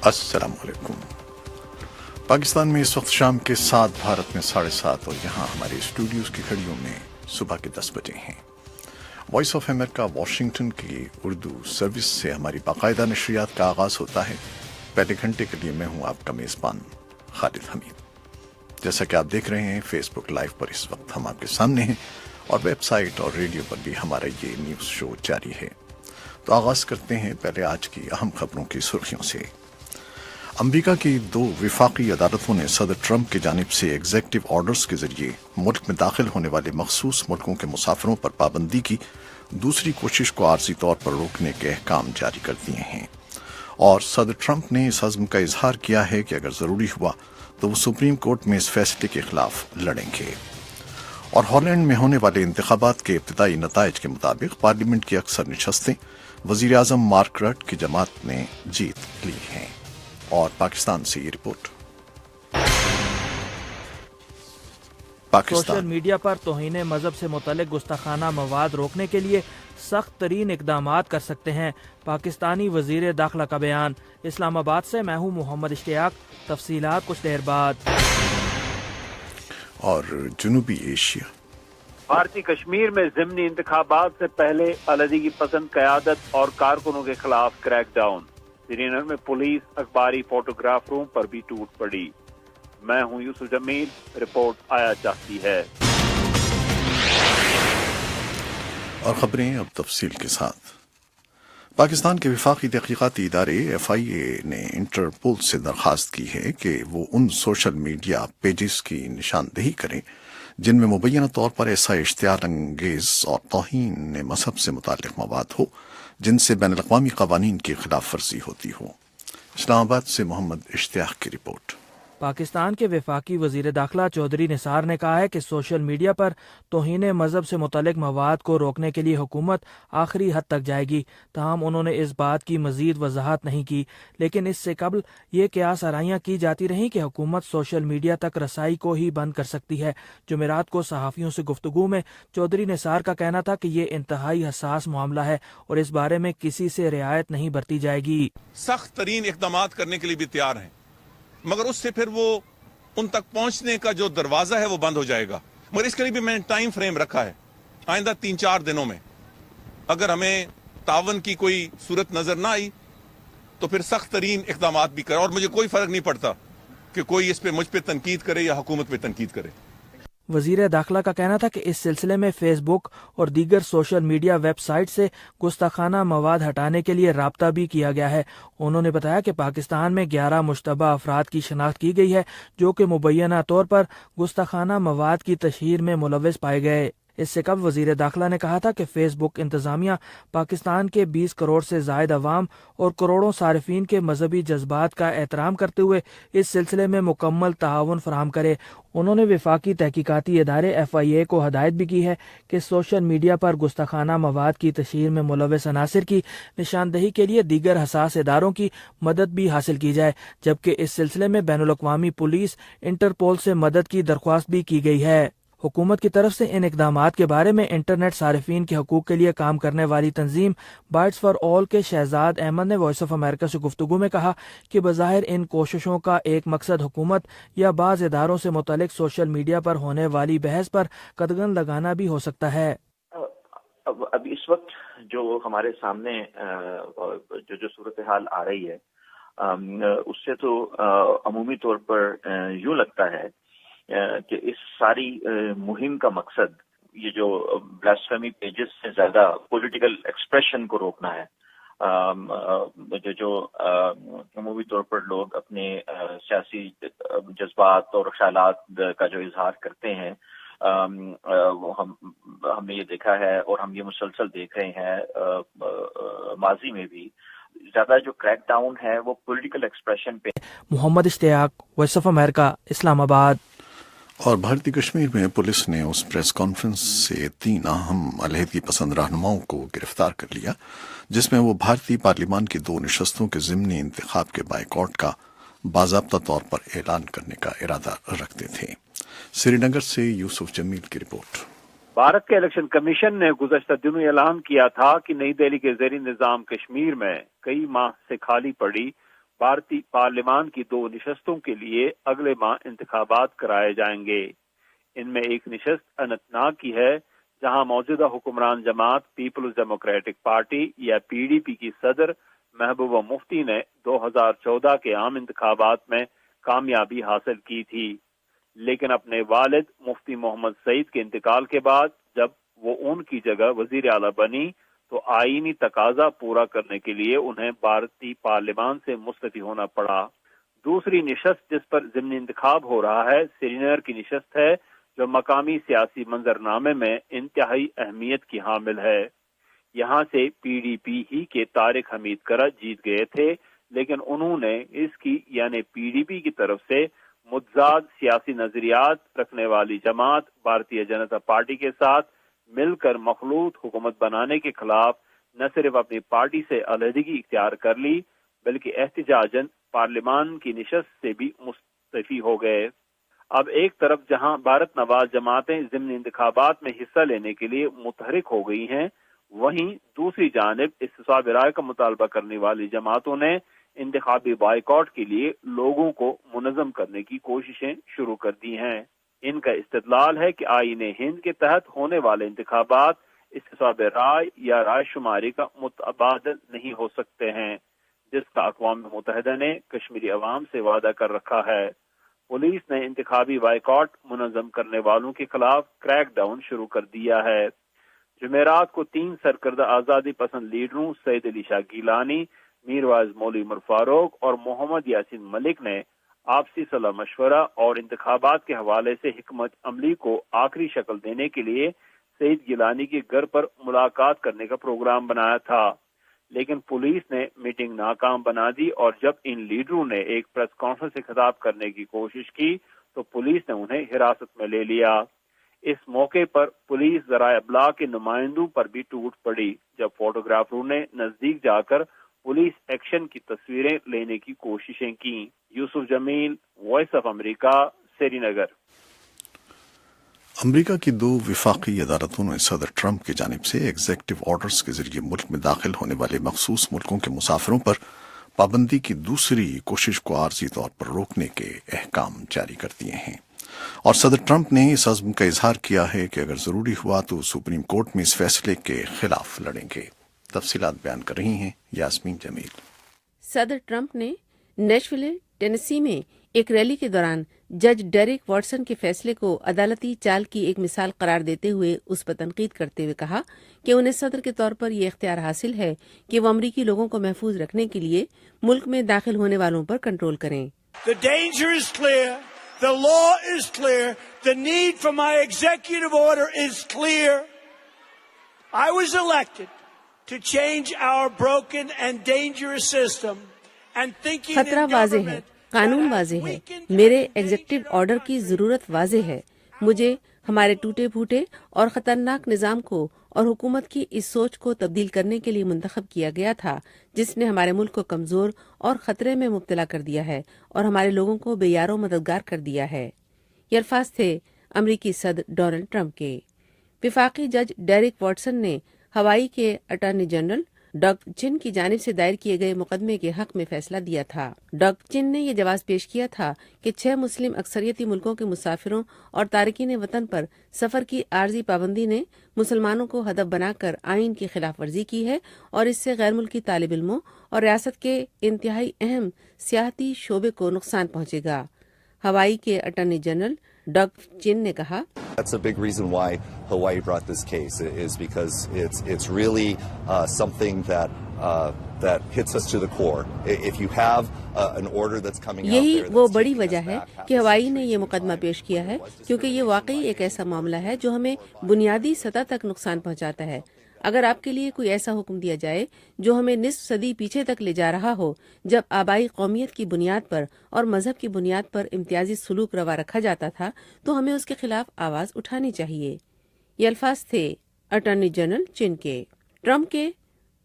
अस्सलाम वालेकुम। पाकिस्तान में इस वक्त शाम के 7, भारत में 7:30 और यहाँ हमारे स्टूडियोज की घड़ियों में सुबह के 10 बजे हैं। वॉइस ऑफ अमेरिका वाशिंगटन की उर्दू सर्विस से हमारी बाकायदा नशरियात का आगाज़ होता है। पहले घंटे के लिए मैं हूँ आपका मेज़बान खालिद हमीद। जैसा कि आप देख रहे हैं फेसबुक लाइव पर इस वक्त हम आपके सामने हैं और वेबसाइट और रेडियो पर भी हमारा ये न्यूज़ शो जारी है। तो आगाज़ करते हैं पहले आज की अहम खबरों की सुर्खियों से। अमरीका की 2 विफाकी अदालतों ने सदर ट्रंप की जानिब से एग्जेक्टिव ऑर्डर्स के जरिए मुल्क में दाखिल होने वाले मखसूस मुल्कों के मुसाफिरों पर पाबंदी की दूसरी कोशिश को आर्जी तौर पर रोकने के अहकाम जारी कर दिए हैं और सदर ट्रंप ने इस अज़्म का इजहार किया है कि अगर ज़रूरी हुआ तो वो सुप्रीम कोर्ट में इस फैसले के खिलाफ लड़ेंगे। और हॉलैंड में होने वाले इंतखाबात के इब्तिदाई नताइज के मुताबिक पार्लियामेंट की अक्सर नशस्तें वज़ीर आज़म मार्क रट की जमात ने जीत ली हैं। और पाकिस्तान से ये रिपोर्ट। सोशल मीडिया पर तौहीन मजहब से मुतल्लिक गुस्ताखाना मवाद रोकने के लिए सख्त तरीन इकदामात कर सकते हैं, पाकिस्तानी वजीर दाखिला का बयान। इस्लामाबाद से मैं हूँ मोहम्मद इश्तियाक, तफसीलात कुछ देर बाद। और जनूबी एशिया, भारतीय कश्मीर में ज़िमनी इंतखाबात से पहले अलहदगी पसंद क़यादत और कारकुनों के खिलाफ क्रैकडाउन। श्रीनगर में पुलिस अखबारी फोटोग्राफरों पर भी टूट पड़ी। मैं हूं यूसुफ जमील, रिपोर्ट आया चाहती है। और खबरें अब तफसील के साथ। पाकिस्तान के वफाकी तहकीकाती इदारे FIA ने इंटरपोल से दरख्वास्त की है कि वो उन सोशल मीडिया पेजेस की निशानदेही करें जिनमें मुबैना तौर पर ऐसा इश्तियार अंगेज और तौहीन मजहब से मुताल्लिक मवाद हो जिनसे बैनुल-अक़वामी क़वानीन की खिलाफ वर्जी होती हो। इस्लामाबाद से मोहम्मद इश्तियाक की रिपोर्ट। पाकिस्तान के वफाकी वजीर दाखिला चौधरी निसार ने कहा है कि सोशल मीडिया पर तौहीन मजहब से मुतल्लिक मवाद को रोकने के लिए हुकूमत आखिरी हद तक जाएगी। ताहम उन्होंने इस बात की मजीद वजाहत नहीं की, लेकिन इससे कबल ये कयास आराइयाँ की जाती रहीं कि हुकूमत सोशल मीडिया तक रसाई को ही बंद कर सकती है। जुमेरात को सहाफ़ियों से गुफ्तगू में चौधरी निसार का कहना था कि ये इंतहाई हसास मामला है और इस बारे में किसी से रियायत नहीं बरती जाएगी। सख्त तरीन इक़दाम करने के लिए भी तैयार हैं, मगर उससे फिर वो उन तक पहुंचने का जो दरवाजा है वो बंद हो जाएगा। मगर इसके लिए भी मैंने टाइम फ्रेम रखा है। आइंदा 3-4 दिनों में अगर हमें तावन की कोई सूरत नजर ना आई तो फिर सख्त तरीन इक़दाम भी करें। और मुझे कोई फर्क नहीं पड़ता कि कोई इस पे मुझ पे तनकीद करे या हुकूमत पे तनकीद करे। वजीर दाखिला का कहना था कि इस सिलसिले में फेसबुक और दीगर सोशल मीडिया वेबसाइट से गुस्ताखाना मवाद हटाने के लिए राब्ता भी किया गया है। उन्होंने बताया कि पाकिस्तान में 11 मुश्तबा अफराद की शनाख्त की गई है जो कि मुबैना तौर पर गुस्ताखाना मवाद की तशहीर में मुलव्वस पाए गए। इससे कबल वजीर दाखिला ने कहा था कि फेसबुक इंतजामिया पाकिस्तान के 20 करोड़ से जायद अवाम और करोड़ों सारिफीन के मजहबी जज्बात का एहतराम करते हुए इस सिलसिले में मुकम्मल ताउन फराहम करे। उन्होंने वफाकी तहकीकाती इदारे FIA को हदायत भी की है कि सोशल मीडिया पर गुस्ताखाना मवाद की तशहीर में मुलव्वस अनासिर की निशानदेही के लिए दीगर हसास इदारों की मदद भी हासिल की जाए, जबकि इस सिलसिले में बैनुल-अक़वामी पुलिस इंटरपोल से मदद की दरख्वास्त भी की गई है। हुकूमत की तरफ से इन इकदामात के बारे में इंटरनेट सारिफीन के हकूक के लिए काम करने वाली तंजीम बाइट्स फॉर ऑल के शहजाद अहमद ने वॉइस ऑफ अमेरिका से गुफ्तगू में कहा कि बज़ाहिर इन कोशिशों का एक मकसद हुकूमत या बाज़ इदारों से मुतल्लिक सोशल मीडिया पर होने वाली बहस पर कदगन लगाना भी हो सकता है। अब इस वक्त जो हमारे सामने जो सूरत हाल आ रही है उससे तो अमूमी तौर पर यूँ लगता है कि इस सारी मुहिम का मकसद ये जो ब्लास्फेमी पेजेस से ज्यादा पॉलिटिकल एक्सप्रेशन को रोकना है। जो अमूमी तौर पर लोग अपने सियासी जज्बात और ख्यालात का जो इजहार करते हैं वो हमने ये देखा है और हम ये मुसलसल देख रहे हैं माजी में भी ज्यादा जो क्रैक डाउन है वो पॉलिटिकल एक्सप्रेशन पे। Mohammad Ishtiaq, voice of America, Islamabad. और भारतीय कश्मीर में पुलिस ने उस प्रेस कॉन्फ्रेंस से 3 अहम अलहदगी पसंद रहनुमाओं को गिरफ्तार कर लिया जिसमें वो भारतीय पार्लियामान की 2 नशस्तों के ज़िमनी इंतखाब के बायकॉट का बाज़ाब्ता तौर पर ऐलान करने का इरादा रखते थे। श्रीनगर से यूसुफ जमील की रिपोर्ट। भारत के इलेक्शन कमीशन ने गुज़श्ता दिनों ऐलान किया था कि नई दिल्ली के ज़ेरी निज़ाम कश्मीर में कई माह से खाली पड़ी بھارتی پارلیمان کی 2 نشستوں کے لیے اگلے ماہ انتخابات کرائے جائیں گے۔ ان میں ایک نشست اننت ناگ کی ہے، جہاں موجودہ حکمران جماعت پیپلز ڈیموکریٹک پارٹی یا PDP کی صدر محبوبہ مفتی نے 2014 کے عام انتخابات میں کامیابی حاصل کی تھی، لیکن اپنے والد مفتی محمد سعید کے انتقال کے بعد جب وہ ان کی جگہ وزیر اعلیٰ بنی تو آئینی تقاضا پورا کرنے کے لیے انہیں بھارتی پارلیمان سے مستعفی ہونا پڑا۔ دوسری نشست جس پر ضمنی انتخاب ہو رہا ہے سری نگر کی نشست ہے، جو مقامی سیاسی منظرنامے میں انتہائی اہمیت کی حامل ہے۔ یہاں سے PDP ہی کے طارق حمید کرا جیت گئے تھے، لیکن انہوں نے اس کی یعنی PDP کی طرف سے متضاد سیاسی نظریات رکھنے والی جماعت بھارتیہ جنتا پارٹی کے ساتھ مل کر مخلوط حکومت بنانے کے خلاف نہ صرف اپنی پارٹی سے علیحدگی اختیار کر لی بلکہ احتجاجاً پارلیمان کی نشست سے بھی مستعفی ہو گئے۔ اب ایک طرف جہاں بھارت نواز جماعتیں ضمنی انتخابات میں حصہ لینے کے لیے متحرک ہو گئی ہیں، وہیں دوسری جانب استصواب رائے کا مطالبہ کرنے والی جماعتوں نے انتخابی بائیکاٹ کے لیے لوگوں کو منظم کرنے کی کوششیں شروع کر دی ہیں۔ ان کا استدلال ہے کہ آئین ہند کے تحت ہونے والے انتخابات استصواب رائے یا رائے شماری کا متبادل نہیں ہو سکتے ہیں، جس کا اقوام متحدہ نے کشمیری عوام سے وعدہ کر رکھا ہے۔ پولیس نے انتخابی بائیکاٹ منظم کرنے والوں کے خلاف کریک ڈاؤن شروع کر دیا ہے۔ جمعرات کو 3 سرکردہ آزادی پسند لیڈروں سید علی شاہ گیلانی، میروائز مولوی عمر فاروق اور محمد یاسین ملک نے آپسی صلاح مشورہ اور انتخابات کے حوالے سے حکمت عملی کو آخری شکل دینے کے لیے سید گیلانی کے گھر پر ملاقات کرنے کا پروگرام بنایا تھا، لیکن پولیس نے میٹنگ ناکام بنا دی اور جب ان لیڈروں نے ایک پریس کانفرنس سے خطاب کرنے کی کوشش کی تو پولیس نے انہیں حراست میں لے لیا۔ اس موقع پر پولیس ذرائع ابلاغ کے نمائندوں پر بھی ٹوٹ پڑی جب فوٹوگرافروں نے نزدیک جا کر پولیس ایکشن کی تصویریں لینے کی کوششیں کی۔ یوسف جمیل، وائس آف امریکہ، سری نگر۔ امریکہ کی 2 وفاقی عدالتوں نے صدر ٹرمپ کی جانب سے ایگزیکٹو آرڈرز کے ذریعے ملک میں داخل ہونے والے مخصوص ملکوں کے مسافروں پر پابندی کی دوسری کوشش کو عارضی طور پر روکنے کے احکام جاری کر دیے ہیں، اور صدر ٹرمپ نے اس عزم کا اظہار کیا ہے کہ اگر ضروری ہوا تو سپریم کورٹ میں اس فیصلے کے خلاف لڑیں گے۔ تفصیلات بیان کر رہی ہیں یاسمین جمیل۔ صدر ٹرمپ نے نیشویل، ٹینیسی میں ایک ریلی کے دوران جج ڈیرک واٹسن کے فیصلے کو عدالتی چال کی ایک مثال قرار دیتے ہوئے اس پر تنقید کرتے ہوئے کہا کہ انہیں صدر کے طور پر یہ اختیار حاصل ہے کہ وہ امریکی لوگوں کو محفوظ رکھنے کے لیے ملک میں داخل ہونے والوں پر کنٹرول کریں۔ The danger is clear. The law is clear. The need for my executive order is clear. I was elected to change our broken and dangerous system and thinking خطرہ in واضح ہے، government قانون واضح ہے، میرے executive order کی ضرورت واضح ہے۔ مجھے ہمارے ٹوٹے پھوٹے اور خطرناک نظام کو اور حکومت کی اس سوچ کو تبدیل کرنے کے لیے منتخب کیا گیا تھا جس نے ہمارے ملک کو کمزور اور خطرے میں مبتلا کر دیا ہے اور ہمارے لوگوں کو بے یار و مددگار کر دیا ہے۔ یہ الفاظ تھے امریکی صدر ڈونلڈ ٹرمپ کے۔ وفاقی جج ڈیرک واٹسن نے ہوائی کے اٹارنی جنرل ڈگ چن کی جانب سے دائر کیے گئے مقدمے کے حق میں فیصلہ دیا تھا۔ ڈگ چن نے یہ جواز پیش کیا تھا کہ 6 مسلم اکثریتی ملکوں کے مسافروں اور تارکین وطن پر سفر کی عارضی پابندی نے مسلمانوں کو ہدف بنا کر آئین کی خلاف ورزی کی ہے اور اس سے غیر ملکی طالب علموں اور ریاست کے انتہائی اہم سیاحتی شعبے کو نقصان پہنچے گا۔ ہوائی کے اٹارنی جنرل ڈگ چن نے کہا، That's a big reason why Hawaii brought this case is because it's really something that hits us to the core. If you have an order that's coming out there یہی that's وہ بڑی taking us وجہ ہے back, کہ ہوائی نے یہ مقدمہ پیش کیا ہے کیونکہ یہ واقعی ایک ایسا معاملہ ہے جو ہمیں بنیادی سطح تک نقصان پہنچاتا ہے۔ اگر آپ کے لیے کوئی ایسا حکم دیا جائے جو ہمیں نصف صدی پیچھے تک لے جا رہا ہو، جب آبائی قومیت کی بنیاد پر اور مذہب کی بنیاد پر امتیازی سلوک روا رکھا جاتا تھا تو ہمیں اس کے خلاف آواز اٹھانی چاہیے۔ یہ الفاظ تھے اٹارنی جنرل چن کے۔ ٹرمپ کے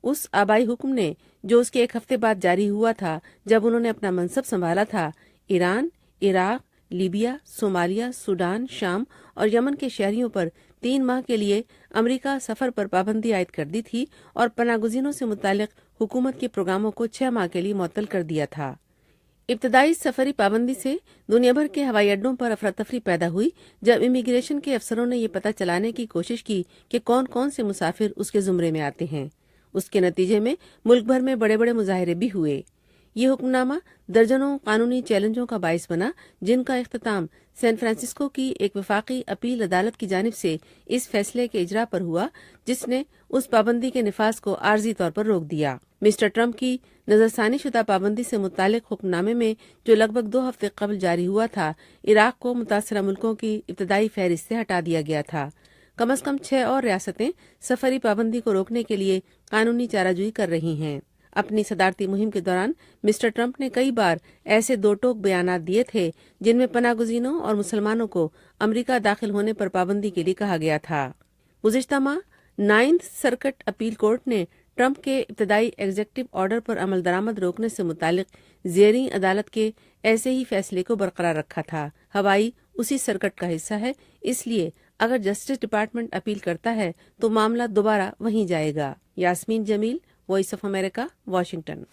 اس آبائی حکم نے جو اس کے ایک ہفتے بعد جاری ہوا تھا جب انہوں نے اپنا منصب سنبھالا تھا، Iran, Iraq, Libya, Somalia, Sudan, شام اور یمن کے شہریوں پر 3 ماہ کے لیے امریکہ سفر پر پابندی عائد کر دی تھی اور پناہ گزینوں سے متعلق حکومت کے پروگراموں کو 6 ماہ کے لیے معطل کر دیا تھا۔ इब्तदाई सफरी पाबंदी से दुनिया भर के हवाई अड्डों पर अफरा तफरी पैदा हुई जब इमिग्रेशन के अफसरों ने ये पता चलाने की कोशिश की कि कौन कौन से मुसाफिर उसके जुमरे में आते हैं। उसके नतीजे में मुल्क भर में बड़े बड़े मुजाहरे भी हुए। ये हुक्मनामा दर्जनों कानूनी चैलेंजों का बाइस बना, जिनका इख्तिताम सैन फ्रांसिस्को की एक वफाकी अपील अदालत की जानिब से इस फैसले के इजरा पर हुआ, जिसने उस पाबंदी के निफाज को आर्जी तौर पर रोक दिया। मिस्टर ट्रंप की नजरसानी शुदा पाबंदी से मुतालिक हुक्मनामे में, जो लगभग 2 हफ्ते कबल जारी हुआ था, इराक को मुतासरा मुल्कों की इब्तदाई फहरिस्त से हटा दिया गया था। कम अज कम 6 और रियासतें सफरी पाबंदी को रोकने के लिए कानूनी चाराजोई कर रही हैं। अपनी सदारती मुहिम के दौरान मिस्टर ट्रंप ने कई बार ऐसे दो टोक बयानात दिए थे जिनमें पनागुज़ीनों और मुसलमानों को अमरीका दाखिल होने पर पाबंदी के लिए कहा गया था। गुज़िश्ता माह 9th सर्किट अपील कोर्ट ने ट्रंप के इब्तदाई एग्जेक्टिव ऑर्डर पर अमल दरामद रोकने से मुतालिक ज़ेरी अदालत के ऐसे ही फैसले को बरकरार रखा था। हवाई उसी सर्किट का हिस्सा है, इसलिए अगर जस्टिस डिपार्टमेंट अपील करता है तो मामला दोबारा वहीं जाएगा। Yasmeen Jamil, voice of America, Washington.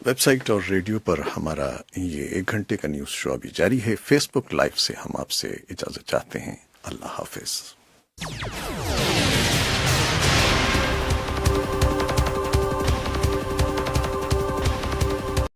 Website और रेडियो पर हमारा ये 1 घंटे का न्यूज शो अभी जारी है। फेसबुक लाइव से हम आपसे इजाजत चाहते हैं। अल्लाह हाफिज।